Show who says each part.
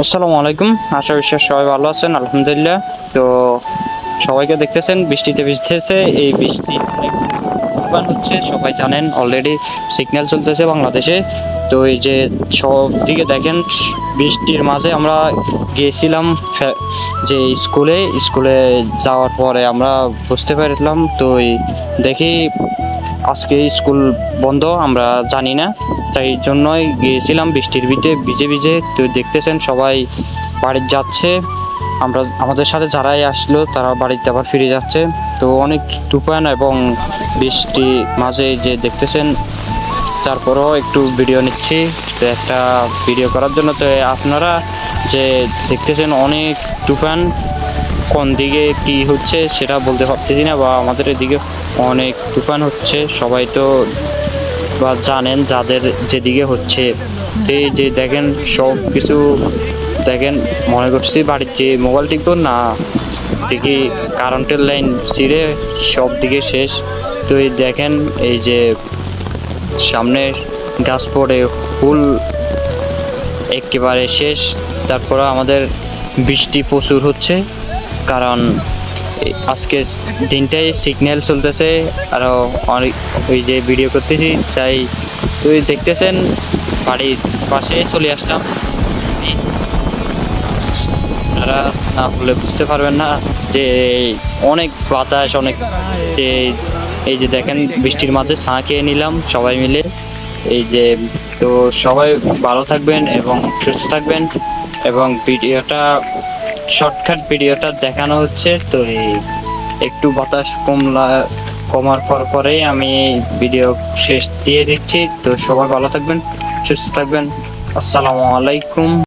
Speaker 1: আসসালামু আলাইকুম। আশা বিশ্বাস সবাই ভালো আছেন, আলহামদুলিল্লাহ। তো সবাইকে দেখতেছেন বৃষ্টিতে ভিজতেছে। এই বৃষ্টি অনেক তুফান হচ্ছে, সবাই জানেন অলরেডি। সিগন্যাল চলতেছে বাংলাদেশে। তো এই যে সব দিকে দেখেন, বৃষ্টির মাঝে আমরা গিয়েছিলাম যে স্কুলে যাওয়ার পরে আমরা বুঝতে পারলাম। তো দেখি আজকে স্কুল বন্ধ, আমরা জানি না, তাই জন্যই গিয়েছিলাম বৃষ্টির ভিজে ভিজে। তো দেখতেছেন সবাই বাড়ি যাচ্ছে, আমাদের সাথে যারাই আসলো তারা বাড়িতে আবার ফিরে যাচ্ছে। তো অনেক তুফান এবং বৃষ্টি মাঝে যে দেখতেছেন, তারপরও একটু ভিডিও নিচ্ছি। তো একটা ভিডিও করার জন্য তো আপনারা যে দেখতেছেন অনেক তুফান, কোন দিকে কি হচ্ছে সেটা বলতে পারতেছি না, বা আমাদের এদিকে অনেক তুফান হচ্ছে, সবাই তো বা জানেন যাদের যেদিকে হচ্ছে। এই যে দেখেন সব কিছু দেখেন, মনে করছি বাড়ির যে মোবাইল টিপব না, দেখি কারেন্টের লাইন ছিঁড়ে সব দিকে শেষ। তো এই দেখেন এই যে সামনে গাছ পড়ে ফুল একেবারে শেষ। তারপরে আমাদের বৃষ্টি প্রচুর হচ্ছে, কারণ আজকে দিনটাই সিগন্যাল চলতেছে। আরও অনেক ওই যে ভিডিও করতেছি তাই তো দেখতেছেন বাড়ির পাশে চলে আসলাম। আপনারা না বলে বুঝতে পারবেন না যে অনেক বাতাস, অনেক যে এই যে দেখেন বৃষ্টির মাঝে ছাঁ খেয়ে নিলাম সবাই মিলে। এই যে তো সবাই ভালো থাকবেন এবং সুস্থ থাকবেন। এবং ভিডিওটা শর্টকাট ভিডিওটা দেখানো হচ্ছে, তো এই একটু বাতাস কমার পরেই আমি ভিডিও শেষ দিয়ে দিচ্ছি। তো সবাই ভালো থাকবেন, সুস্থ থাকবেন। আসসালামু আলাইকুম।